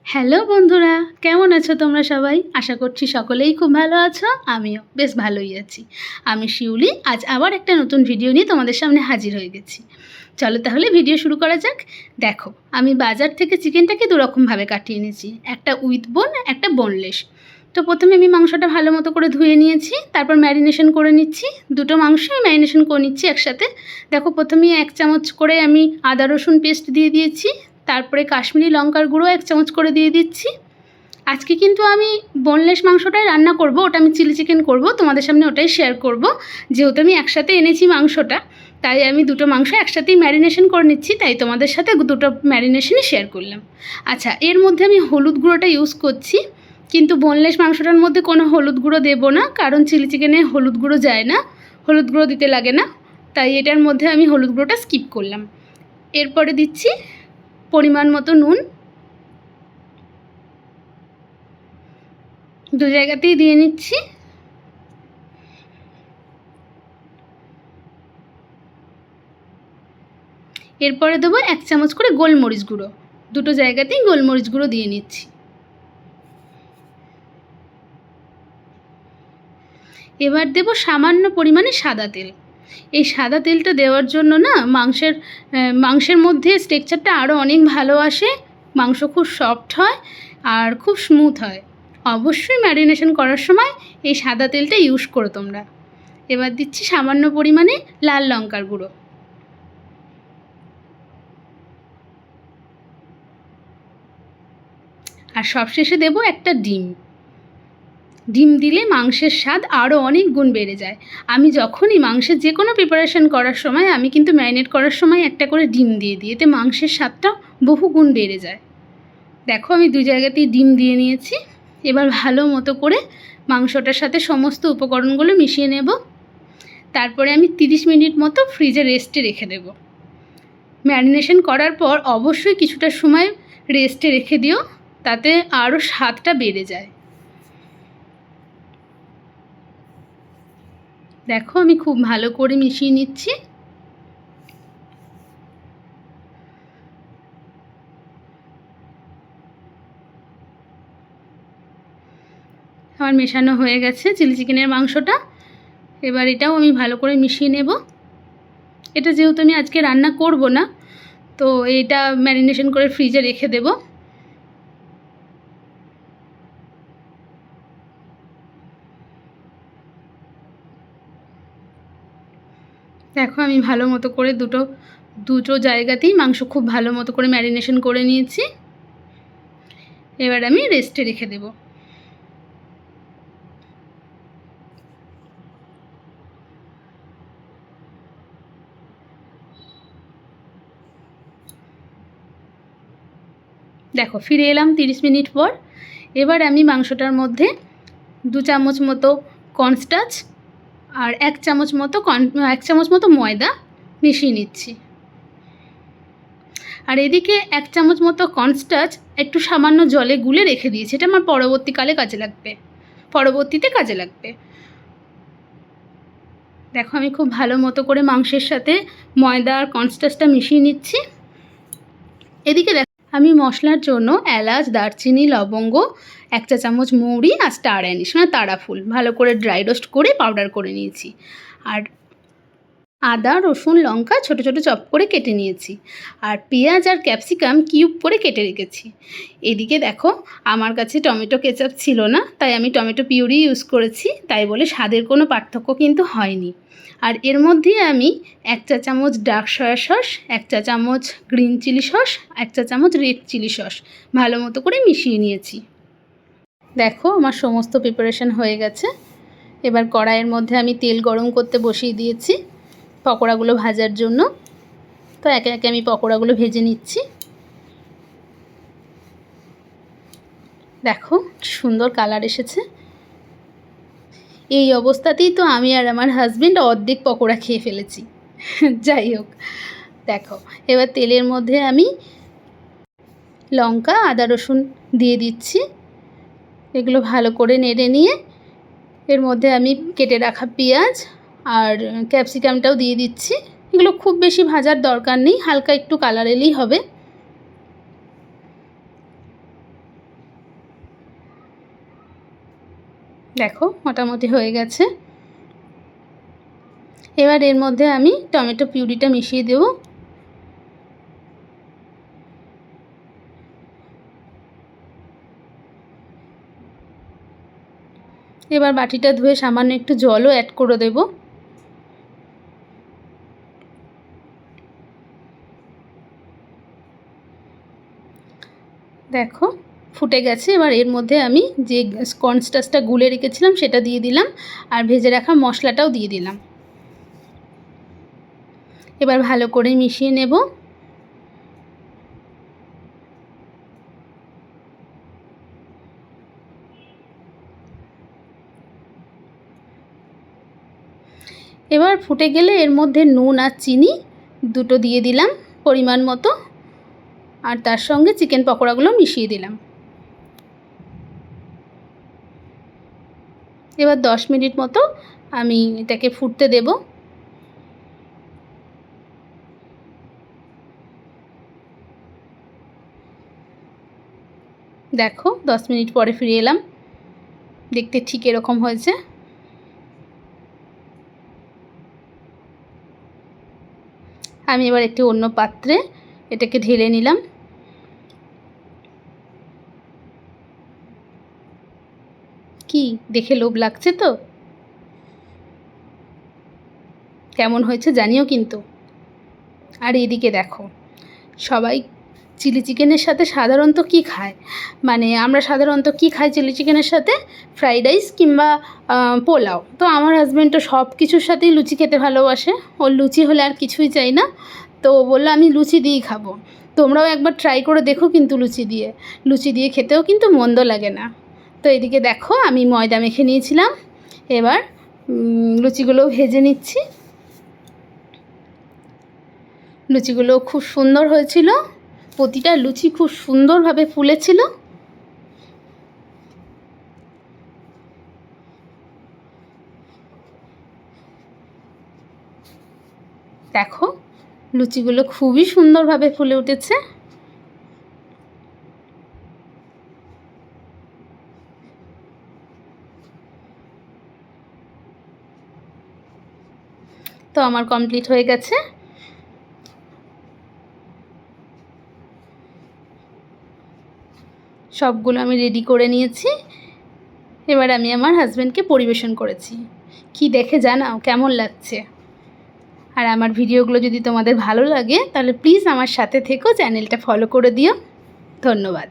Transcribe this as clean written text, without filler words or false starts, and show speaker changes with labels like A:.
A: Hello বন্ধুরা, কেমন আছো তোমরা সবাই? আশা করছি সকলেই খুব ভালো আছো। আমিও বেশ ভালোই আছি। আমি শিউলি, আজ আবার একটা নতুন ভিডিও নিয়ে তোমাদের সামনে হাজির হয়ে গেছি। চলো তাহলে ভিডিও শুরু করা যাক। দেখো, আমি বাজার থেকে চিকেনটাকে দুরকমভাবে কাটিয়ে নিয়েছি, একটা উইথ বোন, একটা বোনলেস। তো প্রথমে আমি মাংসটা ভালো মতো করে ধুয়ে নিয়েছি, তারপর ম্যারিনেশন করে নিচ্ছি। দুটো মাংসই ম্যারিনেশন করে নিচ্ছি একসাথে। দেখো, প্রথমেই 1 চামচ করে আমি আদা রসুন পেস্ট দিয়ে দিয়েছি, তারপরে কাশ্মীরি লঙ্কার গুঁড়ো 1 চামচ করে দিয়ে দিচ্ছি। আজকে কিন্তু আমি বোনলেস মাংসটাই রান্না করব, ওটা আমি চিলি চিকেন করব, তোমাদের সামনে ওটাই শেয়ার করব। যেহেতু আমি একসাথে এনেছি মাংসটা, তাই আমি দুটো মাংস একসাথেই ম্যারিনেশন করে নিচ্ছি, তাই তোমাদের সাথে দুটো ম্যারিনেশনই শেয়ার করলাম। আচ্ছা, এর মধ্যে আমি হলুদ গুঁড়োটা ইউজ করছি, কিন্তু বোনলেস মাংসটার মধ্যে কোনো হলুদ গুঁড়ো দেবো না, কারণ চিলি চিকেনে হলুদ গুঁড়ো যায় না, হলুদ গুঁড়ো দিতে লাগে না, তাই এটার মধ্যে আমি হলুদ গুঁড়োটা স্কিপ করলাম। এরপরে দিচ্ছি পরিমাণ মতো নুন, দু জায়গাতেই দিয়ে নিচ্ছি। এরপরে দেবো 1 চামচ করে গোলমরিচ গুঁড়ো, দুটো জায়গাতেই গোলমরিচ গুঁড়ো দিয়ে নিচ্ছি। এবার দেবো সামান্য পরিমাণে সাদা তেল। এই সাদা তেলটা দেওয়ার জন্য না মাংসের মধ্যে টেক্সচারটা আরও অনেক ভালো আসে, মাংস খুব সফট হয় আর খুব স্মুথ হয়। অবশ্যই ম্যারিনেশন করার সময় এই সাদা তেলটা ইউজ করো তোমরা। এবার দিচ্ছি সামান্য পরিমাণে লাল লঙ্কার গুঁড়ো, আর সবশেষে দেবো একটা ডিম। ডিম দিলে মাংসের স্বাদ আরও অনেক গুণ বেড়ে যায়। আমি যখনই মাংসের যে কোনো প্রিপারেশন করার সময় আমি কিন্তু ম্যারিনেট করার সময় একটা করে ডিম দিয়ে দিই, এতে মাংসের স্বাদটা বহু গুণ বেড়ে যায়। দেখো, আমি দু জায়গাতেই ডিম দিয়ে নিয়েছি। এবার ভালো মতো করে মাংসটার সাথে সমস্ত উপকরণগুলো মিশিয়ে নেব। তারপরে আমি 30 মিনিট মতো ফ্রিজে রেস্টে রেখে দেব। ম্যারিনেশন করার পর অবশ্যই কিছুটা সময় রেস্টে রেখে দিও, তাতে আরও স্বাদটা বেড়ে যায়। দেখো, আমি খুব ভালো করে মিশিয়ে নিচ্ছি। আমার মেশানো হয়ে গেছে চিলি চিকেনের মাংসটা। এবার এটাও আমি ভালো করে মিশিয়ে নেব। এটা যেহেতু আমি আজকে রান্না করব না, তো এটা ম্যারিনেশন করে ফ্রিজে রেখে দেব। দেখো, আমি ভালো মতো করে দুটো জায়গাতেই মাংস খুব ভালো মতো করে ম্যারিনেশন করে নিয়েছি। এবার আমি রেস্টে রেখে দেব। দেখো, ফিরে এলাম 30 মিনিট পর। এবার আমি মাংসটার মধ্যে 2 চামচ মতো কর্নস্টার্চ আর 1 চামচ মতো ময়দা মিশিয়ে নিচ্ছি। আর এদিকে 1 চামচ মতো কর্নস্টার্চ একটু সামান্য জলে গুলে রেখে দিয়েছি, এটা আমার পরবর্তীতে কাজে লাগবে। দেখো, আমি খুব ভালো মতো করে মাংসের সাথে ময়দা আর কর্নস্টার্চটা মিশিয়ে নিচ্ছি। এদিকে দেখো, আমি মশলার জন্য এলাচ, দারচিনি, লবঙ্গ, 1 চা চামচ মৌরি আর স্টার অ্যানিস মানে তারা ফুল ভালো করে ড্রাই রোস্ট করে পাউডার করে নিয়েছি। আর আদা, রসুন, লঙ্কা ছোটো ছোটো চপ করে কেটে নিয়েছি। আর পেঁয়াজ আর ক্যাপসিকাম কিউব করে কেটে রেখেছি। এদিকে দেখো, আমার কাছে টমেটো কেচাপ ছিল না, তাই আমি টমেটো পিউরি ইউজ করেছি, তাই বলে স্বাদের কোনো পার্থক্য কিন্তু হয়নি। আর এর মধ্যে আমি 1 চা চামচ ডার্ক সয়া সস, 1 চা চামচ গ্রিন চিলি সস, 1 চা চামচ রেড চিলি সস ভালো মতো করে মিশিয়ে নিয়েছি। দেখো, আমার সমস্ত প্রিপারেশন হয়ে গেছে। এবার কড়াইয়ের মধ্যে আমি তেল গরম করতে বসিয়ে দিয়েছি পকোড়াগুলো ভাজার জন্য। তো একে একে আমি পকোড়াগুলো ভেজে নিচ্ছি। দেখো, কি সুন্দর কালার এসেছে। এই অবস্থাতেই তো আমি আর আমার হাজবেন্ড অর্ধেক পকোড়া খেয়ে ফেলেছি। যাই হোক, দেখো, এবার তেলের মধ্যে আমি লঙ্কা, আদা, রসুন দিয়ে দিচ্ছি। এগুলো ভালো করে নেড়ে নিয়ে এর মধ্যে আমি কেটে রাখা পেঁয়াজ আর ক্যাপসিকামটাও দিয়ে দিচ্ছি। এগুলো খুব বেশি ভাজার দরকার নেই, হালকা একটু কালার এলেই হবে। দেখো মোটামুটি হয়ে গেছে। এবার এর মধ্যে আমি টমেটো পিউরিটা মিশিয়ে দেব। এবার বাটিটা ধুয়ে সামান্য একটু জলও অ্যাড করে দেব। দেখো ফুটে গেছে। এবার এর মধ্যে আমি যে কর্নস্টার্চটা গুলে রেখেছিলাম সেটা দিয়ে দিলাম, আর ভেজে রাখা মশলাটাও দিয়ে দিলাম। এবার ভালো করে মিশিয়ে নেব। এবার ফুটে গেলে এর মধ্যে নুন আর চিনি দুটো দিয়ে দিলাম পরিমাণ মতো, আর তার সঙ্গে চিকেন পকোড়াগুলো মিশিয়ে দিলাম। এবার 10 মিনিট মতো আমি এটাকে ফুটতে দেব। দেখো 10 মিনিট পরে ফিরে এলাম, দেখতে ঠিক এরকম হয়েছে। আমি এবার একটি অন্য পাত্রে এটাকে ঢেলে নিলাম। কি দেখে লোভ লাগছে তো? কেমন হয়েছে জানিও কিন্তু। আর এদিকে দেখো, সবাই চিলি চিকেনের সাথে সাধারণত কি খায়, মানে আমরা সাধারণত কি খাই চিলি চিকেনের সাথে? ফ্রাইড রাইস কিংবা পোলাও। তো আমার হাজব্যান্ড তো সব কিছুর সাথেই লুচি খেতে ভালোবাসে, ওর লুচি হলে আর কিছুই চাই না। তো বললো আমি লুচি দিয়েই খাবো। তোমরাও একবার ট্রাই করে দেখো কিন্তু লুচি দিয়ে খেতেও কিন্তু মন্দ লাগে না। তো এদিকে দেখো আমি ময়দা মেখে নিয়েছিলাম, এবার লুচিগুলো ভেজে নিচ্ছি। লুচিগুলো খুব সুন্দর হয়েছিল, প্রতিটা লুচি খুব সুন্দরভাবে ফুলেছিল। দেখো লুচিগুলো খুবই সুন্দরভাবে ফুলে উঠেছে। তো আমার কমপ্লিট হয়ে গেছে। সবগুলো আমি রেডি করে নিয়েছি। এবার আমি আমার হাজব্যান্ডকে পরিবেশন করেছি। কি দেখে জানাও কেমন লাগছে। আর আমার ভিডিওগুলো যদি তোমাদের ভালো লাগে তাহলে প্লিজ আমার সাথে থেকো, চ্যানেলটা ফলো করে দিও। ধন্যবাদ।